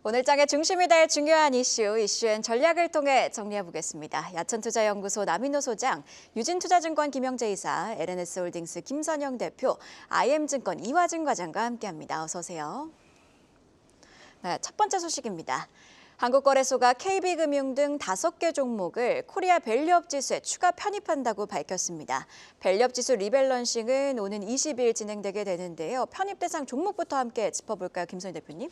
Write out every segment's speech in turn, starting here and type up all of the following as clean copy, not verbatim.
오늘 장의 중심이 될 중요한 이슈엔 전략을 통해 정리해보겠습니다. 야천투자연구소 남인호 소장, 유진투자증권 김영재 이사, LNS홀딩스 김선영 대표, IM증권 이화진 과장과 함께합니다. 어서 오세요. 네, 첫 번째 소식입니다. 한국거래소가 KB금융 등 5개 종목을 코리아 밸류업 지수에 추가 편입한다고 밝혔습니다. 밸류업 지수 리밸런싱은 오는 20일 진행되게 되는데요. 편입 대상 종목부터 함께 짚어볼까요, 김선희 대표님?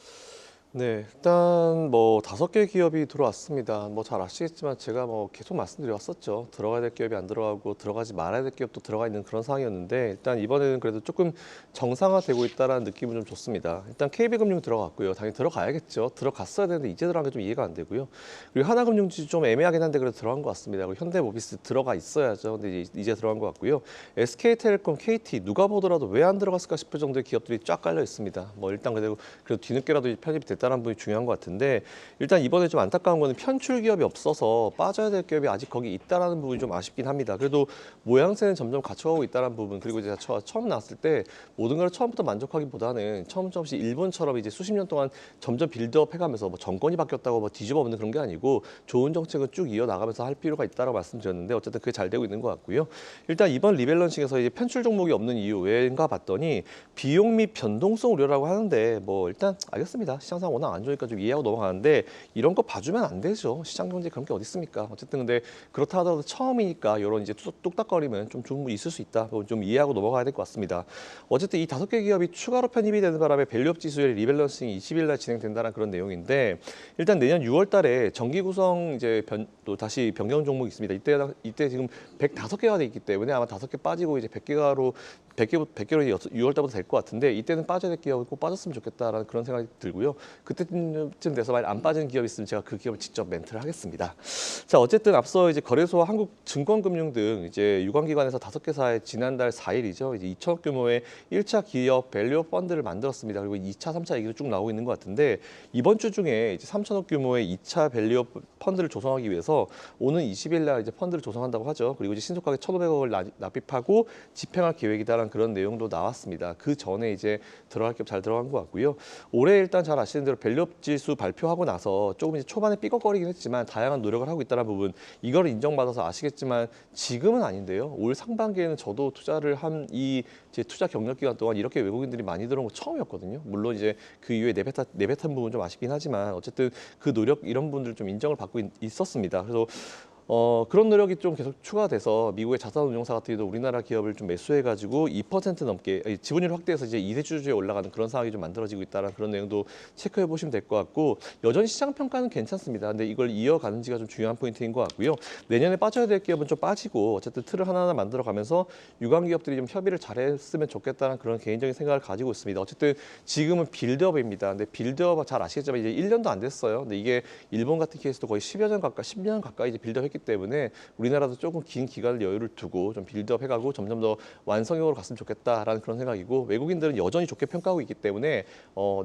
네, 일단 5개 기업이 들어왔습니다. 잘 아시겠지만 제가 계속 말씀드려왔었죠. 들어가야 될 기업이 안 들어가고 들어가지 말아야 될 기업도 들어가 있는 그런 상황이었는데 일단 이번에는 그래도 조금 정상화되고 있다는 느낌은 좀 좋습니다. 일단 KB금융 들어갔고요. 당연히 들어가야겠죠. 들어갔어야 되는데 이제 들어간 게 좀 이해가 안 되고요. 그리고 하나금융지 좀 애매하긴 한데 그래도 들어간 것 같습니다. 그리고 현대모비스 들어가 있어야죠. 근데 이제 들어간 것 같고요. SK텔레콤, KT 누가 보더라도 왜 안 들어갔을까 싶을 정도의 기업들이 쫙 깔려 있습니다. 일단 그래도 뒤늦게라도 편입이 됐다. 다른 부분이 중요한 것 같은데 일단 이번에 좀 안타까운 거는 편출 기업이 없어서 빠져야 될 기업이 아직 거기 있다라는 부분이 좀 아쉽긴 합니다. 그래도 모양새는 점점 갖춰가고 있다는 부분 그리고 이제 처음 나왔을 때 모든 걸 처음부터 만족하기보다는 처음부터 일본처럼 이제 수십 년 동안 점점 빌드업 해가면서 정권이 바뀌었다고 뒤집어 엎는 그런 게 아니고 좋은 정책은 쭉 이어 나가면서 할 필요가 있다라고 말씀드렸는데 어쨌든 그게 잘 되고 있는 것 같고요. 일단 이번 리밸런싱에서 이제 편출 종목이 없는 이유 왜인가 봤더니 비용 및 변동성 우려라고 하는데 일단 알겠습니다. 시장상 워낙 안 좋으니까 좀 이해하고 넘어가는데 이런 거 봐주면 안 되죠. 시장 경제 그런 게 어디 있습니까? 어쨌든 근데 그렇다 하더라도 처음이니까 이런 이제 뚝딱거리면 좀 충분히 있을 수 있다. 좀 이해하고 넘어가야 될 것 같습니다. 어쨌든 이 5개 기업이 추가로 편입이 되는 바람에 밸류업 지수의 리밸런싱이 20일 날 진행된다는 그런 내용인데 일단 내년 6월 달에 정기 구성 이제 또 다시 변경 종목이 있습니다. 이때 지금 105개가 돼 있기 때문에 아마 5개 빠지고 이제 100개로 6월 달부터 될 것 같은데 이때는 빠져야 될 기업이 꼭 빠졌으면 좋겠다라는 그런 생각이 들고요. 그때쯤 돼서 만약 안 빠지는 기업이 있으면 제가 그 기업을 직접 멘트를 하겠습니다. 자, 어쨌든 앞서 이제 거래소와 한국증권금융 등 이제 유관기관에서 5개사에 지난달 4일이죠. 이제 2천억 규모의 1차 기업 밸류업 펀드를 만들었습니다. 그리고 2차, 3차 얘기도 쭉 나오고 있는 것 같은데 이번 주 중에 이제 3천억 규모의 2차 밸류업 펀드를 조성하기 위해서 오는 20일 날 이제 펀드를 조성한다고 하죠. 그리고 이제 신속하게 1,500억을 납입하고 집행할 계획이다라는 그런 내용도 나왔습니다. 그 전에 이제 들어갈 기업 잘 들어간 것 같고요. 올해 일단 잘 아시는 대로 밸류업 지수 발표하고 나서 조금 이제 초반에 삐걱거리긴 했지만 다양한 노력을 하고 있다는 부분 이걸 인정받아서 아시겠지만 지금은 아닌데요. 올 상반기에는 저도 투자를 한 이 투자 경력 기간 동안 이렇게 외국인들이 많이 들어온 거 처음이었거든요. 물론 이제 그 이후에 내뱉은 부분 좀 아쉽긴 하지만 어쨌든 그 노력 이런 분들 좀 인정을 받고 있었습니다. 그래서 그런 노력이 좀 계속 추가돼서 미국의 자산운용사 같은 경우도 우리나라 기업을 좀 매수해가지고 2% 넘게 지분율 확대해서 이제 2대 주주에 올라가는 그런 상황이 좀 만들어지고 있다는 그런 내용도 체크해 보시면 될 것 같고 여전히 시장 평가는 괜찮습니다. 근데 이걸 이어가는지가 좀 중요한 포인트인 것 같고요. 내년에 빠져야 될 기업은 좀 빠지고 어쨌든 틀을 하나하나 만들어가면서 유관 기업들이 좀 협의를 잘했으면 좋겠다는 그런 개인적인 생각을 가지고 있습니다. 어쨌든 지금은 빌드업입니다. 근데 빌드업 잘 아시겠지만 이제 1년도 안 됐어요. 근데 이게 일본 같은 케이스도 거의 10년 가까이 이제 빌드업 했기 때문에 우리나라도 조금 긴 기간을 여유를 두고 좀 빌드업 해가고 점점 더 완성형으로 갔으면 좋겠다라는 그런 생각이고 외국인들은 여전히 좋게 평가하고 있기 때문에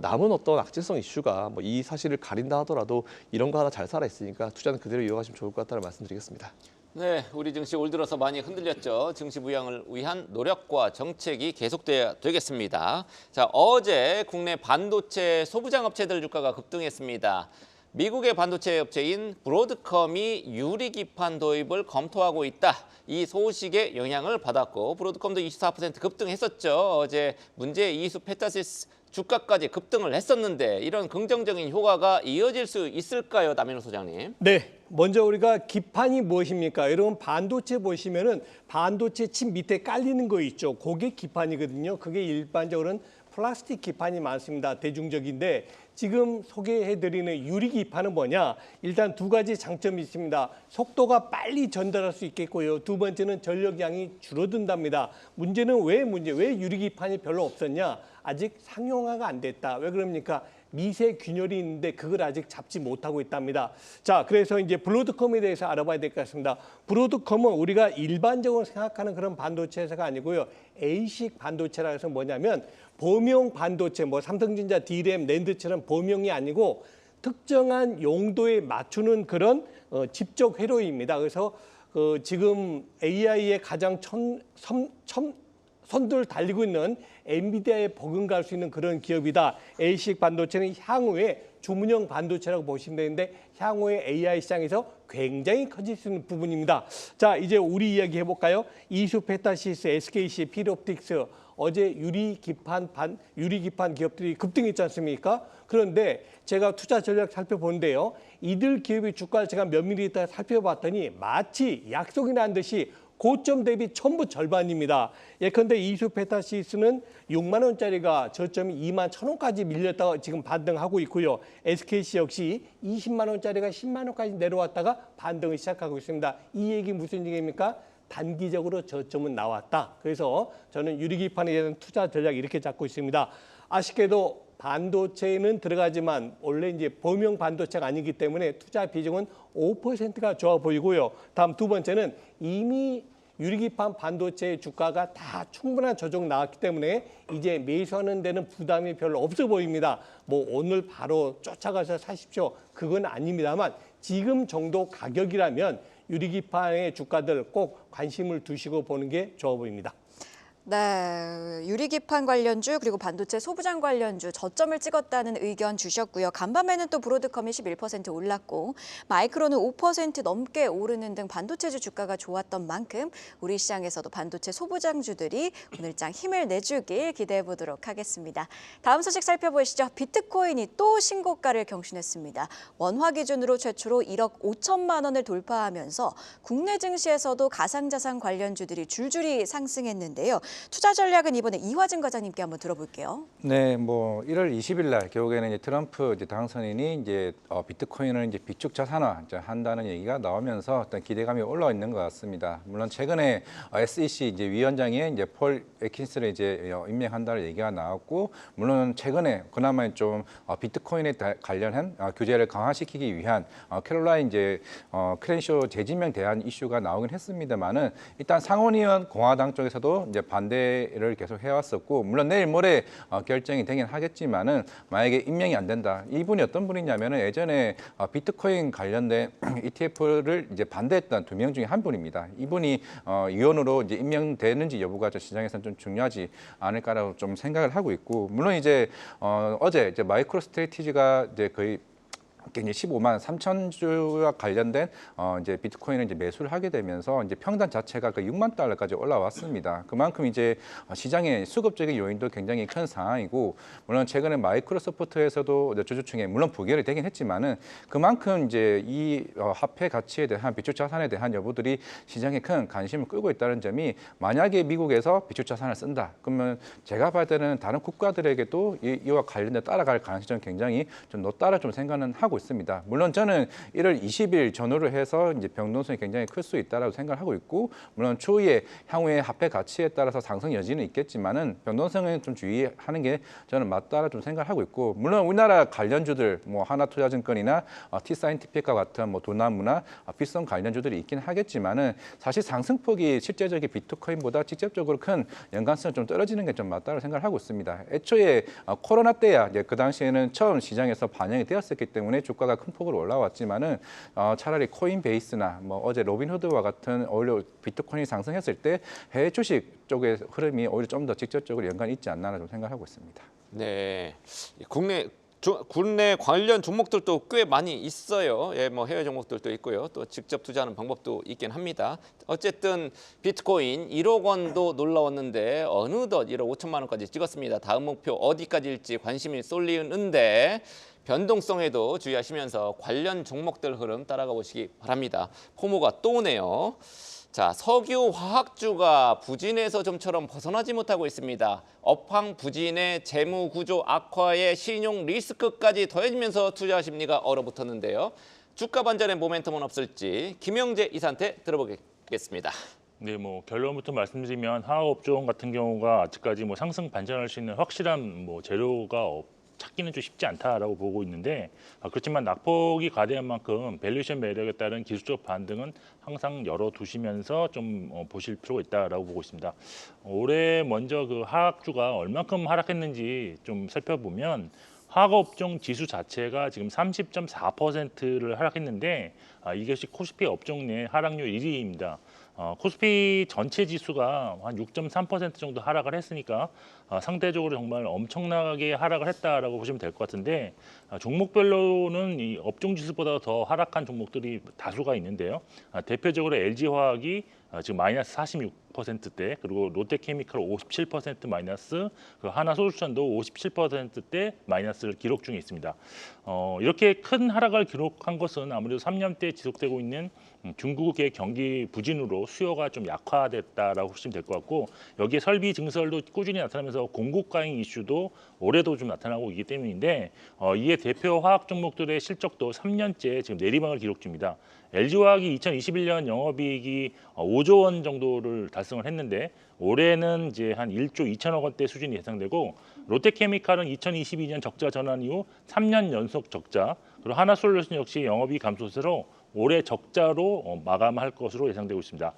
남은 어떤 악질성 이슈가 이 사실을 가린다 하더라도 이런 거 하나 잘 살아 있으니까 투자는 그대로 이어가시면 좋을 것 같다는 말씀드리겠습니다. 네, 우리 증시 올 들어서 많이 흔들렸죠. 증시 부양을 위한 노력과 정책이 계속돼야 되겠습니다. 자, 어제 국내 반도체 소부장 업체들 주가가 급등했습니다. 미국의 반도체 업체인 브로드컴이 유리기판 도입을 검토하고 있다. 이 소식에 영향을 받았고 브로드컴도 24% 급등했었죠. 어제 문제 이수 페타시스 주가까지 급등을 했었는데 이런 긍정적인 효과가 이어질 수 있을까요, 남인호 소장님? 네, 먼저 우리가 기판이 무엇입니까? 여러분 반도체 보시면은 반도체 칩 밑에 깔리는 거 있죠. 그게 기판이거든요. 그게 일반적으로는 플라스틱 기판이 많습니다. 대중적인데 지금 소개해드리는 유리 기판은 뭐냐? 일단 2가지 장점이 있습니다. 속도가 빨리 전달할 수 있겠고요. 2번째는 전력량이 줄어든답니다. 문제는 왜 유리 기판이 별로 없었냐? 아직 상용화가 안 됐다. 왜 그럽니까? 미세 균열이 있는데 그걸 아직 잡지 못하고 있답니다. 자, 그래서 이제 브로드컴에 대해서 알아봐야 될 것 같습니다. 브로드컴은 우리가 일반적으로 생각하는 그런 반도체 회사가 아니고요. A식 반도체라 해서 뭐냐면 범용 반도체, 삼성전자 DRAM, 낸드처럼 범용이 아니고 특정한 용도에 맞추는 그런 집적 회로입니다. 그래서 지금 AI에 가장 선두를 달리고 있는 엔비디아에 버금갈 수 있는 그런 기업이다. A식 반도체는 향후에 주문형 반도체라고 보시면 되는데 향후에 AI 시장에서 굉장히 커질 수 있는 부분입니다. 자, 이제 우리 이야기 해볼까요? 이수 페타시스, SKC, 필옵틱스 어제 유리기판 기업들이 급등했지 않습니까? 그런데 제가 투자 전략 살펴보는데요. 이들 기업의 주가를 제가 면밀히 있다가 살펴봤더니 마치 약속이 난 듯이 고점 대비 전부 절반입니다. 예컨대 이수페타시스는 6만 원짜리가 저점이 2만 1,000원까지 밀렸다가 지금 반등하고 있고요. SKC 역시 20만 원짜리가 10만 원까지 내려왔다가 반등을 시작하고 있습니다. 이 얘기 무슨 얘기입니까? 단기적으로 저점은 나왔다. 그래서 저는 유리기판에 대한 투자 전략 이렇게 잡고 있습니다. 아쉽게도 반도체는 들어가지만 원래 이제 범용 반도체가 아니기 때문에 투자 비중은 5%가 좋아 보이고요. 다음 두 번째는 이미 유리기판 반도체 주가가 다 충분한 조정 나왔기 때문에 이제 매수하는 데는 부담이 별로 없어 보입니다. 뭐 오늘 바로 쫓아가서 사십시오. 그건 아닙니다만 지금 정도 가격이라면 유리기판의 주가들 꼭 관심을 두시고 보는 게 좋아 보입니다. 네, 유리기판 관련주 그리고 반도체 소부장 관련주 저점을 찍었다는 의견 주셨고요. 간밤에는 또 브로드컴이 11% 올랐고 마이크론은 5% 넘게 오르는 등 반도체주 주가가 좋았던 만큼 우리 시장에서도 반도체 소부장주들이 오늘장 힘을 내주길 기대해 보도록 하겠습니다. 다음 소식 살펴보시죠. 비트코인이 또 신고가를 경신했습니다. 원화 기준으로 최초로 1억 5천만 원을 돌파하면서 국내 증시에서도 가상자산 관련주들이 줄줄이 상승했는데요. 투자 전략은 이번에 이화진 과장님께 한번 들어볼게요. 네, 뭐 1월 20일 날 결국에는 이제 트럼프 당선인이 이제 비트코인을 이제 비축 자산화 한다는 얘기가 나오면서 어떤 기대감이 올라와 있는 것 같습니다. 물론 최근에 SEC 이제 위원장에 이제 폴 에킨스를 이제 임명한다는 얘기가 나왔고, 물론 최근에 그나마 좀 비트코인에 관련한 규제를 강화시키기 위한 캐롤라인 이제 크렌쇼 재지명 대한 이슈가 나오긴 했습니다만은 일단 상원의원 공화당 쪽에서도 이제 반대를 계속 해왔었고, 물론 내일 모레 결정이 되긴 하겠지만은 만약에 임명이 안 된다. 이분이 어떤 분이냐면은 예전에 비트코인 관련된 ETF를 이제 반대했던 2명 중에 한 분입니다. 이분이 위원으로 이제 임명되는지 여부가 시장에서는 좀 중요하지 않을까라고 좀 생각을 하고 있고, 물론 이제 어제 이제 마이크로 스트래티지가 이제 거의 15만 3천 주와 관련된 이제 비트코인을 이제 매수를 하게 되면서 이제 평단 자체가 그 6만 달러까지 올라왔습니다. 그만큼 이제 시장의 수급적인 요인도 굉장히 큰 상황이고, 물론 최근에 마이크로소프트에서도 주주층에 물론 부결이 되긴 했지만은 그만큼 이제 이 화폐 가치에 대한 비축 자산에 대한 여부들이 시장에 큰 관심을 끌고 있다는 점이, 만약에 미국에서 비축 자산을 쓴다, 그러면 제가 봤을 때는 다른 국가들에게도 이와 관련돼 따라갈 가능성이 굉장히 좀 높다라 좀 생각은 하고 있습니다. 물론 저는 1월 20일 전후로 해서 이제 변동성이 굉장히 클 수 있다라고 생각을 하고 있고, 물론 추후에 향후의 화폐 가치에 따라서 상승 여지는 있겠지만은 변동성은 좀 주의하는 게 저는 맞다라 좀 생각을 하고 있고, 물론 우리나라 관련주들 뭐 하나투자증권이나 T사이언티픽과 같은 뭐 도나무나 빗성 관련주들이 있긴 하겠지만은 사실 상승폭이 실제적인 비트코인보다 직접적으로 큰 연관성이 좀 떨어지는 게 좀 맞다고 생각을 하고 있습니다. 애초에 코로나 때야 이제 그 당시에는 처음 시장에서 반영이 되었었기 때문에 주가가 큰 폭으로 올라왔지만은 차라리 코인베이스나 뭐 어제 로빈후드와 같은 오히려 비트코인이 상승했을 때 해외 주식 쪽의 흐름이 오히려 좀 더 직접적으로 연관이 있지 않나 좀 생각하고 있습니다. 네, 국내 관련 종목들도 꽤 많이 있어요. 예, 뭐 해외 종목들도 있고요. 또 직접 투자하는 방법도 있긴 합니다. 어쨌든 비트코인 1억 원도 놀라웠는데 어느덧 1억 5천만 원까지 찍었습니다. 다음 목표 어디까지일지 관심이 쏠리는데 변동성에도 주의하시면서 관련 종목들 흐름 따라가 보시기 바랍니다. 포모가 또 오네요. 자, 석유 화학주가 부진에서 좀처럼 벗어나지 못하고 있습니다. 업황 부진의 재무 구조 악화에 신용 리스크까지 더해지면서 투자 심리가 얼어붙었는데요. 주가 반전의 모멘텀은 없을지 김영재 이사한테 들어보겠습니다. 네, 뭐 결론부터 말씀드리면 화학업종 같은 경우가 아직까지 뭐 상승 반전할 수 있는 확실한 뭐 재료가 찾기는 좀 쉽지 않다라고 보고 있는데, 그렇지만 낙폭이 과대한 만큼 밸류에이션 매력에 따른 기술적 반등은 항상 열어두시면서 좀 보실 필요가 있다라고 보고 있습니다. 올해 먼저 그 화학주가 얼만큼 하락했는지 좀 살펴보면 화학업종 지수 자체가 지금 30.4%를 하락했는데 이것이 코스피 업종 내 하락률 1위입니다. 코스피 전체 지수가 한 6.3% 정도 하락을 했으니까 상대적으로 정말 엄청나게 하락을 했다라고 보시면 될 것 같은데 종목별로는 이 업종 지수보다 더 하락한 종목들이 다수가 있는데요. 대표적으로 LG화학이 지금 마이너스 46%대, 그리고 롯데케미칼 57% 마이너스, 그리고 하나솔루션도 57%대 마이너스를 기록 중에 있습니다. 이렇게 큰 하락을 기록한 것은 아무래도 3년째 지속되고 있는 중국의 경기 부진으로 수요가 좀 약화됐다라고 보시면 될 것 같고, 여기에 설비 증설도 꾸준히 나타나면서 공급 과잉 이슈도 올해도 좀 나타나고 있기 때문인데 이에 대표 화학 종목들의 실적도 3년째 지금 내리막을 기록 중입니다. LG화학이 2021년 영업이익이 5조 원 정도를 달성을 했는데 올해는 이제 한 1조 2천억 원대 수준이 예상되고, 롯데케미칼은 2022년 적자 전환 이후 3년 연속 적자, 그리고 하나솔루션 역시 영업이익 감소세로 올해 적자로 마감할 것으로 예상되고 있습니다.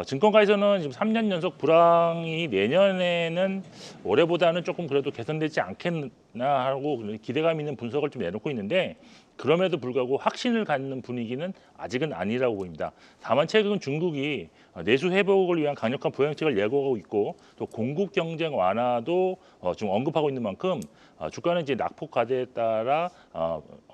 증권가에서는 지금 3년 연속 불황이 내년에는 올해보다는 조금 그래도 개선되지 않겠나 하고 기대감 있는 분석을 좀 내놓고 있는데, 그럼에도 불구하고 확신을 갖는 분위기는 아직은 아니라고 보입니다. 다만 최근 중국이 내수 회복을 위한 강력한 부양책을 예고하고 있고, 또 공급 경쟁 완화도 좀 언급하고 있는 만큼 주가는 이제 낙폭 과대에 따라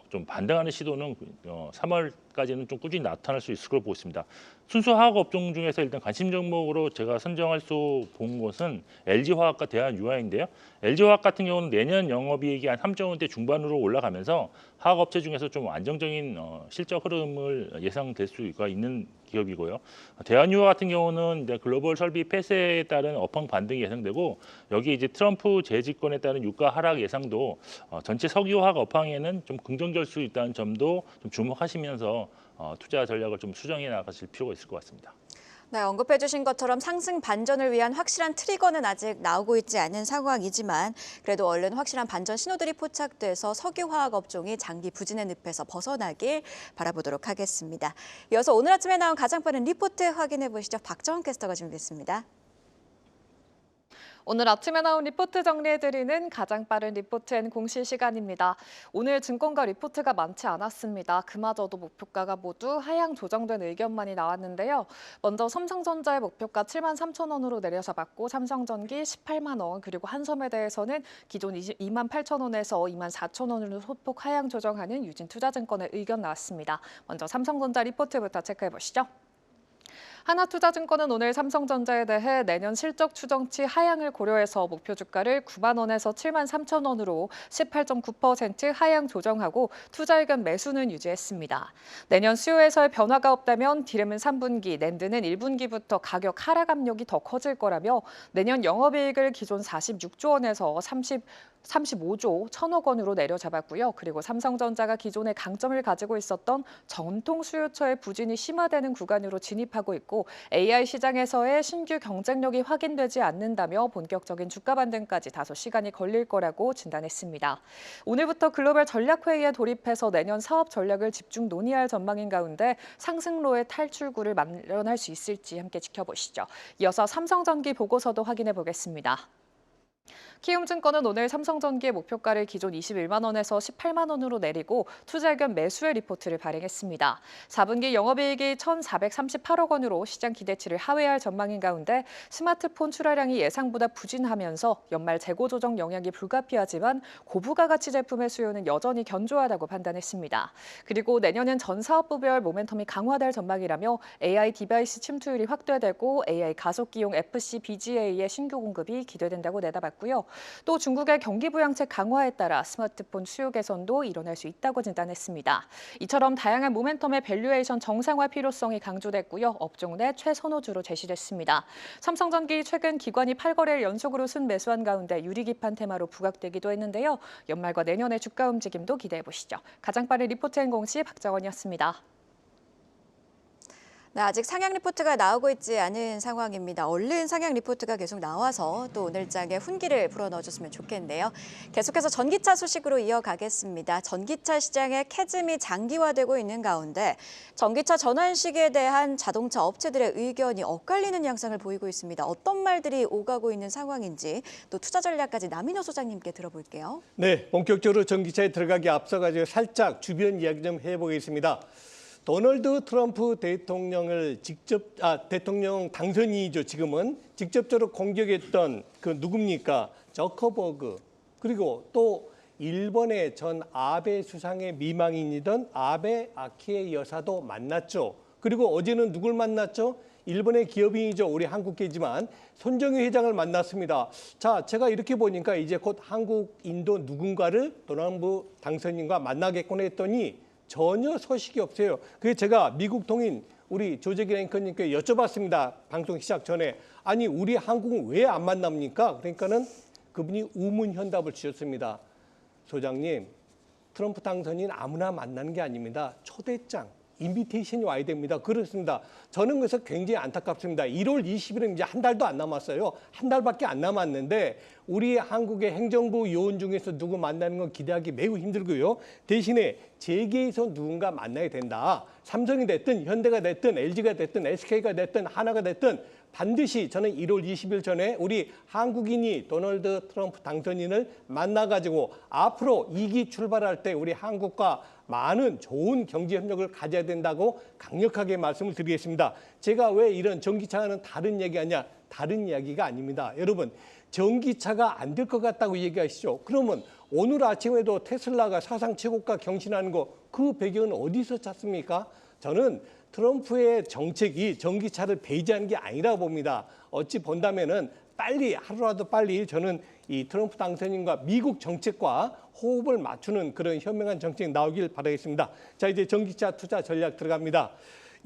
좀 반등하는 시도는 3월까지는 좀 꾸준히 나타날 수 있을 걸로 보고 있습니다. 순수 화학 업종 중에서 일단 관심 종목으로 제가 선정할 수 본 것은 LG화학과 대한유화인데요. LG화학 같은 경우는 내년 영업이익이 한 3조 원대 중반으로 올라가면서 화학 업체 중에서 좀 안정적인 실적 흐름을 예상될 수가 있는 기업이고요. 대한유화 같은 경우는 이제 글로벌 설비 폐쇄에 따른 업황 반등이 예상되고, 여기 이제 트럼프 재집권에 따른 유가 하락 예상도 전체 석유화학 업황에는 좀 긍정적일 수 있다는 점도 좀 주목하시면서 투자 전략을 좀 수정해 나가실 필요가 있을 것 같습니다. 네, 언급해 주신 것처럼 상승 반전을 위한 확실한 트리거는 아직 나오고 있지 않은 상황이지만 그래도 얼른 확실한 반전 신호들이 포착돼서 석유화학 업종이 장기 부진의 늪에서 벗어나길 바라보도록 하겠습니다. 이어서 오늘 아침에 나온 가장 빠른 리포트 확인해 보시죠. 박정원 캐스터가 준비했습니다. 오늘 아침에 나온 리포트 정리해드리는 가장 빠른 리포트앤 공시 시간입니다. 오늘 증권가 리포트가 많지 않았습니다. 그마저도 목표가가 모두 하향 조정된 의견만이 나왔는데요. 먼저 삼성전자의 목표가 7만 3천 원으로 내려잡았고, 삼성전기 18만 원, 그리고 한섬에 기존 2만 8천 원에서 2만 4천 원으로 소폭 하향 조정하는 유진투자증권의 의견 나왔습니다. 먼저 삼성전자 리포트부터 체크해보시죠. 하나투자증권은 오늘 삼성전자에 대해 내년 실적 추정치 하향을 고려해서 목표 주가를 9만 원에서 7만 3천 원으로 18.9% 하향 조정하고 투자 의견 매수는 유지했습니다. 내년 수요에서의 변화가 없다면 디램은 3분기, 낸드는 1분기부터 가격 하락 압력이 더 커질 거라며 내년 영업이익을 기존 46조 원에서 35조 1천억 원으로 내려잡았고요. 그리고 삼성전자가 기존에 강점을 가지고 있었던 전통 수요처의 부진이 심화되는 구간으로 진입하고 있고, AI 시장에서의 신규 경쟁력이 확인되지 않는다며 본격적인 주가 반등까지 다소 시간이 걸릴 거라고 진단했습니다. 오늘부터 글로벌 전략회의에 돌입해서 내년 사업 전략을 집중 논의할 전망인 가운데 상승로의 탈출구를 마련할 수 있을지 함께 지켜보시죠. 이어서 삼성전기 보고서도 확인해 보겠습니다. 키움증권은 오늘 삼성전기의 목표가를 기존 21만 원에서 18만 원으로 내리고 투자 의견 매수의 리포트를 발행했습니다. 4분기 영업이익이 1,438억 원으로 시장 기대치를 하회할 전망인 가운데 스마트폰 출하량이 예상보다 부진하면서 연말 재고 조정 영향이 불가피하지만 고부가 가치 제품의 수요는 여전히 견조하다고 판단했습니다. 그리고 내년엔 전 사업부별 모멘텀이 강화될 전망이라며 AI 디바이스 침투율이 확대되고 AI 가속기용 FCBGA의 신규 공급이 기대된다고 내다봤고요. 또 중국의 경기 부양책 강화에 따라 스마트폰 수요 개선도 일어날 수 있다고 진단했습니다. 이처럼 다양한 모멘텀의 밸류에이션 정상화 필요성이 강조됐고요. 업종 내 최선호주로 제시됐습니다. 삼성전기 최근 기관이 8거래일 연속으로 순매수한 가운데 유리기판 테마로 부각되기도 했는데요. 연말과 내년의 주가 움직임도 기대해보시죠. 가장 빠른 리포트앤 공시 박정원이었습니다. 네, 아직 상향 리포트가 나오고 있지 않은 상황입니다. 얼른 상향 리포트가 계속 나와서 또 오늘장에 훈기를 불어넣어줬으면 좋겠네요. 계속해서 전기차 소식으로 이어가겠습니다. 전기차 시장의 캐즘이 장기화되고 있는 가운데 전기차 전환 시기에 대한 자동차 업체들의 의견이 엇갈리는 양상을 보이고 있습니다. 어떤 말들이 오가고 있는 상황인지 또 투자 전략까지 남인호 소장님께 들어볼게요. 네, 본격적으로 전기차에 들어가기 앞서가지고 살짝 주변 이야기 좀 해보겠습니다. 도널드 트럼프 대통령을 대통령 당선인이죠. 지금은 직접적으로 공격했던 그 누굽니까? 저커버그. 그리고 또 일본의 전 아베 수상의 미망인이던 아베 아키에 여사도 만났죠. 그리고 어제는 누굴 만났죠? 일본의 기업인이죠. 우리 한국계지만 손정유 회장을 만났습니다. 자, 제가 이렇게 보니까 이제 곧 한국, 인도 누군가를 도널드 당선인과 만나겠구나 했더니 전혀 소식이 없어요. 그래서 제가 미국 통인 우리 조재기 앵커님께 여쭤봤습니다. 방송 시작 전에. 아니, 우리 한국은 왜 안 만납니까? 그러니까는 그분이 우문현답을 주셨습니다. 소장님, 트럼프 당선인 아무나 만나는 게 아닙니다. 초대장, 인비테이션이 와야 됩니다. 그렇습니다. 저는 그래서 굉장히 안타깝습니다. 1월 20일은 이제 한 달도 안 남았어요. 한 달밖에 안 남았는데 우리 한국의 행정부 요원 중에서 누구 만나는 건 기대하기 매우 힘들고요. 대신에 재계에서 누군가 만나야 된다. 삼성이 됐든 현대가 됐든 LG가 됐든 SK가 됐든 하나가 됐든 반드시 저는 1월 20일 전에 우리 한국인이 도널드 트럼프 당선인을 만나가지고 앞으로 2기 출발할 때 우리 한국과 많은 좋은 경제 협력을 가져야 된다고 강력하게 말씀을 드리겠습니다. 제가 왜 이런 전기차는 다른 얘기하냐? 다른 이야기가 아닙니다. 여러분, 전기차가 안 될 것 같다고 얘기하시죠. 그러면 오늘 아침에도 테슬라가 사상 최고가 경신하는 거 그 배경은 어디서 찾습니까? 저는 트럼프의 정책이 전기차를 배제하는 게 아니라 봅니다. 어찌 본다면은 빨리 하루라도 빨리 저는 이 트럼프 당선인과 미국 정책과 호흡을 맞추는 그런 현명한 정책 나오길 바라겠습니다. 자, 이제 전기차 투자 전략 들어갑니다.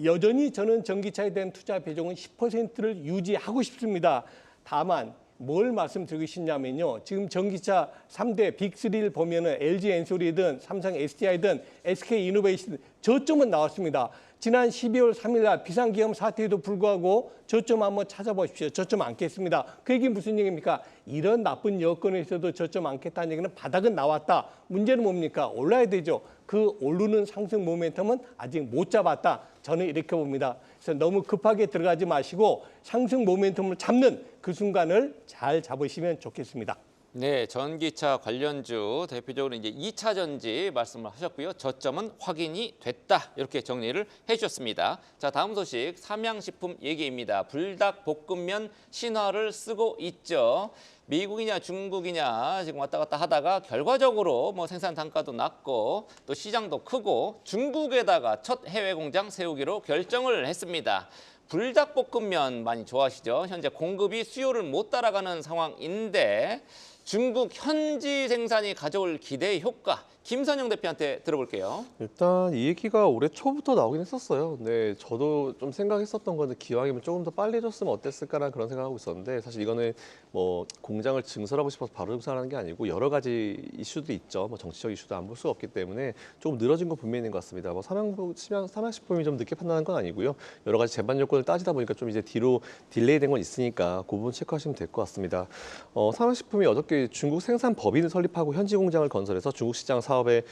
여전히 저는 전기차에 대한 투자 비중은 10%를 유지하고 싶습니다. 다만 뭘 말씀드리고 싶냐면요. 지금 전기차 3대 빅3를 보면은 LG 엔솔이든 삼성 SDI든 SK 이노베이션 저점은 나왔습니다. 지난 12월 3일 날 비상계엄 사태에도 불구하고 저점 한번 찾아보십시오. 저점 안겠습니다. 그 얘기 무슨 얘기입니까? 이런 나쁜 여건에 있어도 저점 안겠다는 얘기는 바닥은 나왔다. 문제는 뭡니까? 올라야 되죠. 그 오르는 상승 모멘텀은 아직 못 잡았다. 저는 이렇게 봅니다. 그래서 너무 급하게 들어가지 마시고 상승 모멘텀을 잡는 그 순간을 잘 잡으시면 좋겠습니다. 네, 전기차 관련주 대표적으로 이제 2차 전지 말씀을 하셨고요. 저점은 확인이 됐다. 이렇게 정리를 해주셨습니다. 자, 다음 소식 삼양식품 얘기입니다. 불닭볶음면 신화를 쓰고 있죠. 미국이냐 중국이냐 지금 왔다 갔다 하다가 결과적으로 뭐 생산 단가도 낮고 또 시장도 크고 중국에다가 첫 해외 공장 세우기로 결정을 했습니다. 불닭볶음면 많이 좋아하시죠? 현재 공급이 수요를 못 따라가는 상황인데 중국 현지 생산이 가져올 기대 효과 김선영 대표한테 들어볼게요. 일단 이 얘기가 올해 초부터 나오긴 했었어요. 근데 저도 좀 생각했었던 건데 기왕이면 조금 더 빨리 해줬으면 어땠을까라는 그런 생각을 하고 있었는데 사실 이거는 뭐 공장을 증설하고 싶어서 바로 증설하는 게 아니고 여러 가지 이슈도 있죠. 뭐 정치적 이슈도 안 볼 수가 없기 때문에 조금 늘어진 건 분명히 있는 것 같습니다. 뭐 삼양식품이 좀 늦게 판단한 건 아니고요. 여러 가지 재반 요건을 따지다 보니까 좀 이제 뒤로 딜레이된 건 있으니까 그 부분 체크하시면 될 것 같습니다. 삼양식품이 어저께 중국 생산 법인을 설립하고 현지 공장을 건설해서 중국 시장 사업을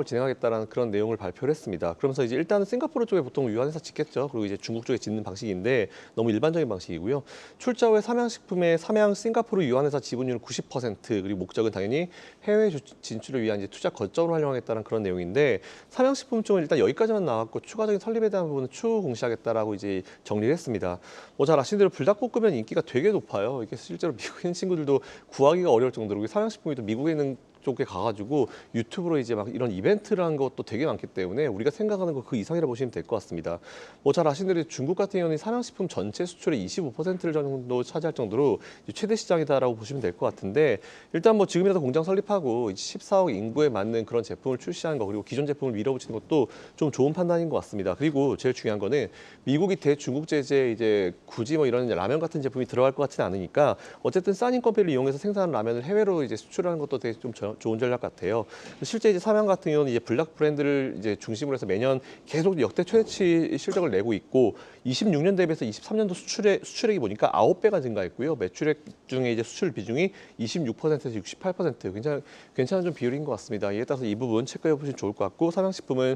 진행하겠다라는 그런 내용을 발표를 했습니다. 그러면서 이제 일단은 싱가포르 쪽에 보통 유한해서 짓겠죠. 그리고 이제 중국 쪽에 짓는 방식인데 너무 일반적인 방식이고요. 출자 후에 삼양식품의 삼양 싱가포르 유한회사 지분율 90% 그리고 목적은 당연히 해외 진출을 위한 이제 투자 거점으로 활용하겠다는 그런 내용인데 삼양식품 쪽은 일단 여기까지만 나왔고 추가적인 설립에 대한 부분은 추후 공시하겠다라고 이제 정리를 했습니다. 뭐 잘 아시는 대로 불닭볶음면 인기가 되게 높아요. 이게 실제로 미국에 있는 친구들도 구하기가 어려울 정도로 삼양식품이 또 미국에 있는 쪽에 가가지고 유튜브로 이제 막 이런 이벤트를 한 것도 되게 많기 때문에 우리가 생각하는 거 그 이상이라 보시면 될 것 같습니다. 뭐 잘 아시는 대로 중국 같은 경우는 삼양식품 전체 수출의 25%를 정도 차지할 정도로 최대 시장이다라고 보시면 될 것 같은데 일단 뭐 지금이라도 공장 설립하고 14억 인구에 맞는 그런 제품을 출시하는 거 그리고 기존 제품을 밀어붙이는 것도 좀 좋은 판단인 것 같습니다. 그리고 제일 중요한 거는 미국이 대중국 제재 이제 굳이 뭐 이런 라면 같은 제품이 들어갈 것 같지는 않으니까 어쨌든 싼 인건비를 이용해서 생산한 라면을 해외로 이제 수출하는 것도 되게 좀 좋은 전략 같아요. 실제 이제 삼양 같은 경우는 이제 불닭 브랜드를 이제 중심으로 해서 매년 계속 역대 최대치 실적을 내고 있고 26년 대비해서 23년도 수출액이 보니까 9배가 증가했고요. 매출액 중에 이제 수출 비중이 26%에서 68% 괜찮은 좀 비율인 것 같습니다. 이에 따라서 이 부분 체크해 보시면 좋을 것 같고 삼양식품은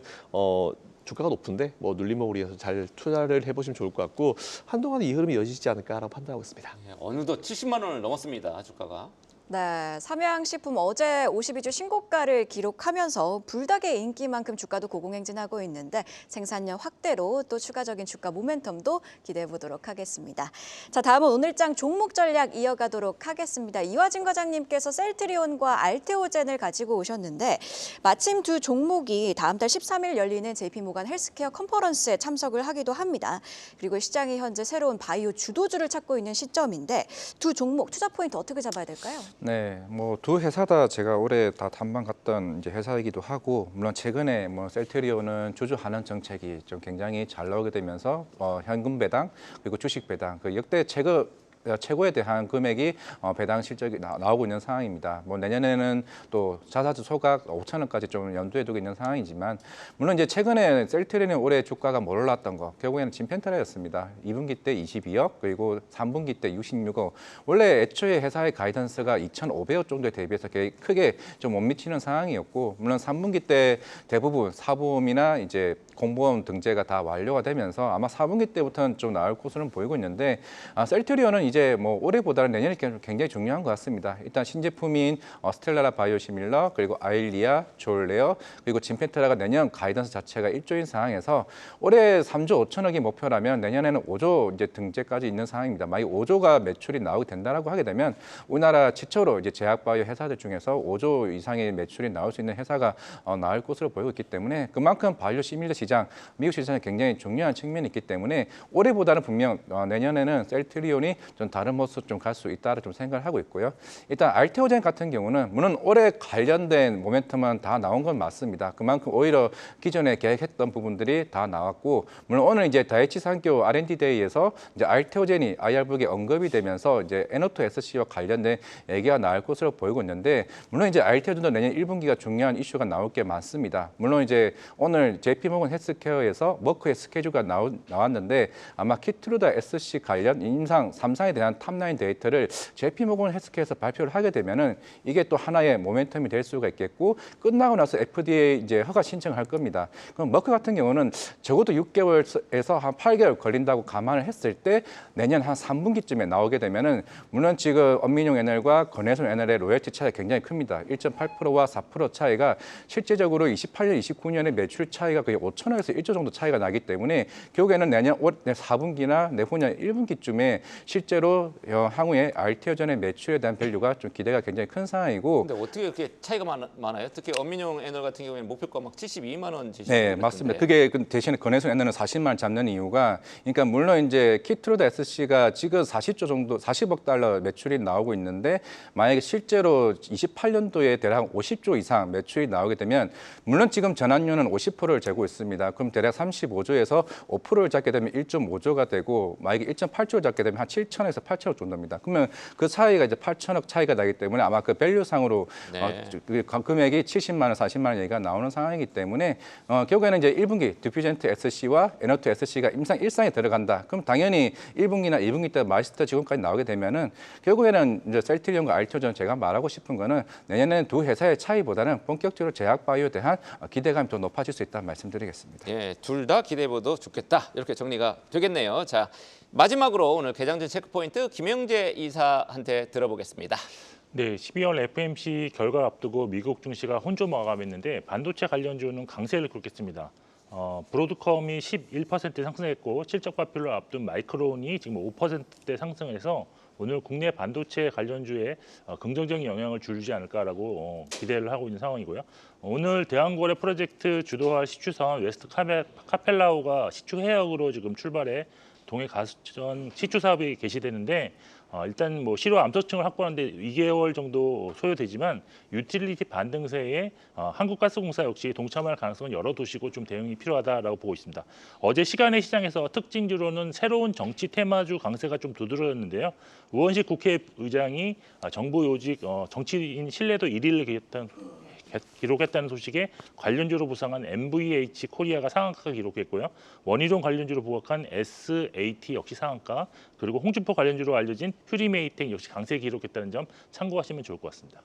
주가가 높은데 뭐 눌림목을 위해서 잘 투자를 해보시면 좋을 것 같고 한동안 이 흐름이 이어지지 않을까라고 판단하고 있습니다. 어느덧 70만 원을 넘었습니다. 주가가. 네, 삼양식품 어제 52주 신고가를 기록하면서 불닭의 인기만큼 주가도 고공행진하고 있는데 생산량 확대로 또 추가적인 주가 모멘텀도 기대해 보도록 하겠습니다. 자, 다음은 오늘장 종목 전략 이어가도록 하겠습니다. 이화진 과장님께서 셀트리온과 알테오젠을 가지고 오셨는데 마침 두 종목이 다음 달 13일 열리는 JP모간 헬스케어 컨퍼런스에 참석을 하기도 합니다. 그리고 시장이 현재 새로운 바이오 주도주를 찾고 있는 시점인데 두 종목 투자 포인트 어떻게 잡아야 될까요? 네, 뭐 두 회사 다 제가 올해 다 탐방 갔던 이제 회사이기도 하고, 물론 최근에 뭐 셀트리온은 주주 환원 정책이 좀 굉장히 잘 나오게 되면서 현금 배당 그리고 주식 배당 그 역대 최고에 대한 금액이 배당 실적이 나오고 있는 상황입니다. 뭐 내년에는 또 자사주 소각 5천 원까지 좀 염두에 두고 있는 상황이지만, 물론 이제 최근에 셀트리온의 올해 주가가 못 올랐던 거 결국에는 진펜타라였습니다. 2분기 때 22억 그리고 3분기 때 66억. 원래 애초에 회사의 가이던스가 2,500억 정도에 대비해서 크게 좀 못 미치는 상황이었고, 물론 3분기 때 대부분 사보험이나 이제 공보험 등재가 다 완료가 되면서 아마 4분기 때부터는 좀 나을 것으로 보이고 있는데, 셀트리온은 이제 뭐 올해보다는 내년이 굉장히 중요한 것 같습니다. 일단 신제품인 스텔라라 바이오시밀러 그리고 아일리아, 졸레어 그리고 진펜테라가 내년 가이던스 자체가 1조인 상황에서 올해 3조 5천억이 목표라면 내년에는 5조 이제 등재까지 있는 상황입니다. 만약 5조가 매출이 나오게 된다라고 하게 되면 우리나라 최초로 이제 제약바이오 회사들 중에서 5조 이상의 매출이 나올 수 있는 회사가 나올 것으로 보이고 있기 때문에 그만큼 바이오시밀러 시장, 미국 시장이 굉장히 중요한 측면이 있기 때문에 올해보다는 분명 내년에는 셀트리온이 좀 다른 모습 좀 갈 수 있다를 좀 생각을 하고 있고요. 일단 알테오젠 같은 경우는 물론 올해 관련된 모멘텀은 다 나온 건 맞습니다. 그만큼 오히려 기존에 계획했던 부분들이 다 나왔고, 물론 오늘 이제 다이치 산교 R&D 데이에서 이제 알테오젠이 IR북에 언급이 되면서 이제 에노토 SC와 관련된 얘기가 나올 것으로 보이고 있는데, 물론 이제 알테오젠도 내년 1분기가 중요한 이슈가 나올 게 많습니다. 물론 이제 오늘 JP모건 헬스케어에서 머크의 스케줄가 나왔는데 아마 키트루다 SC 관련 임상 3상에 대한 탑라인 데이터를 JP모건 헬스케어에서 발표를 하게 되면은 이게 또 하나의 모멘텀이 될 수가 있겠고, 끝나고 나서 FDA 이제 허가 신청을 할 겁니다. 그럼 머크 같은 경우는 적어도 6개월에서 한 8개월 걸린다고 감안을 했을 때 내년 한 3분기쯤에 나오게 되면은, 물론 지금 엄민용 NL과 건해솔 NL의 로열티 차이가 굉장히 큽니다. 1.8%와 4% 차이가 실제적으로 28년, 29년의 매출 차이가 거의 5천억에서 1조 정도 차이가 나기 때문에 결국에는 내년 4분기나 내후년 1분기쯤에 실제로 향후에 알테오젠의 매출에 대한 밸류가 좀 기대가 굉장히 큰 상황이고. 근데 어떻게 이렇게 차이가 많아요? 특히 엄민용 애널 같은 경우에는 목표가 막 72만 원 제시하고 네, 맞습니다. 그게 대신에 건해솔 NL은 40만 원 잡는 이유가, 그러니까 물론 이제 키트루다 SC가 지금 40조 정도, 40억 달러 매출이 나오고 있는데 만약에 실제로 28년도에 대략 50조 이상 매출이 나오게 되면, 물론 지금 전환율은 50%를 재고 있습니다. 그럼 대략 35조에서 5%를 잡게 되면 1.5조가 되고, 만약에 1.8조를 잡게 되면 한 7천에서 8천억 정도입니다. 그러면 그 차이가 이제 8천억 차이가 나기 때문에 아마 그 밸류상으로 그 금액이 70만 원, 40만 원 얘기가 나오는 상황이기 때문에 결국에는 이제 1분기 듀퓨젠트 SC와 에너트 SC가 임상 1상에 들어간다. 그럼 당연히 1분기나 2분기 때 마이스터 지원까지 나오게 되면은 결국에는 이제 셀트리온과 알테오젠 제가 말하고 싶은 거는 내년에는 두 회사의 차이보다는 본격적으로 제약바이오에 대한 기대감이 더 높아질 수 있다는 말씀드리겠습니다. 예, 둘 다 기대해봐도 좋겠다. 이렇게 정리가 되겠네요. 자, 마지막으로 오늘 개장전 체크포인트 김영재 이사한테 들어보겠습니다. 네, 12월 FOMC 결과 앞두고 미국 증시가 혼조 마감했는데 반도체 관련주는 강세를 굵겠습니다. 브로드컴이 11% 상승했고 실적 발표를 앞둔 마이크론이 지금 5%대 상승해서 오늘 국내 반도체 관련주에 긍정적인 영향을 주지 않을까라고 기대를 하고 있는 상황이고요. 오늘 대한거래 프로젝트 주도할 시추사원 웨스트 카펠라우가 시추 해역으로 지금 출발해 동해 가전 시추 사업이 개시되는데 일단 뭐 실효 암소층을 확보하는데 2개월 정도 소요되지만 유틸리티 반등세에 한국가스공사 역시 동참할 가능성은 여러 도시고 좀 대응이 필요하다라고 보고 있습니다. 어제 시간의 시장에서 특징주로는 새로운 정치 테마주 강세가 좀 두드러졌는데요. 우원식 국회의장이 정부 요직 정치인 신뢰도 1위를 기록했다는 소식에 관련주로 부상한 MVH 코리아가 상한가 기록했고요. 원희룡 관련주로 부각한 SAT 역시 상한가, 그리고 홍준표 관련주로 알려진 휴리메이텍 역시 강세 기록했다는 점 참고하시면 좋을 것 같습니다.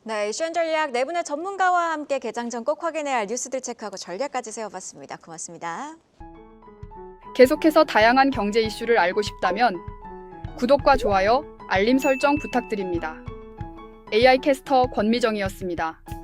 네, 이슈엔 전략 네 분의 전문가와 함께 개장 전 꼭 확인해야 할 뉴스들 체크하고 전략까지 세워봤습니다. 고맙습니다. 계속해서 다양한 경제 이슈를 알고 싶다면 구독과 좋아요, 알림 설정 부탁드립니다. AI 캐스터 권미정이었습니다.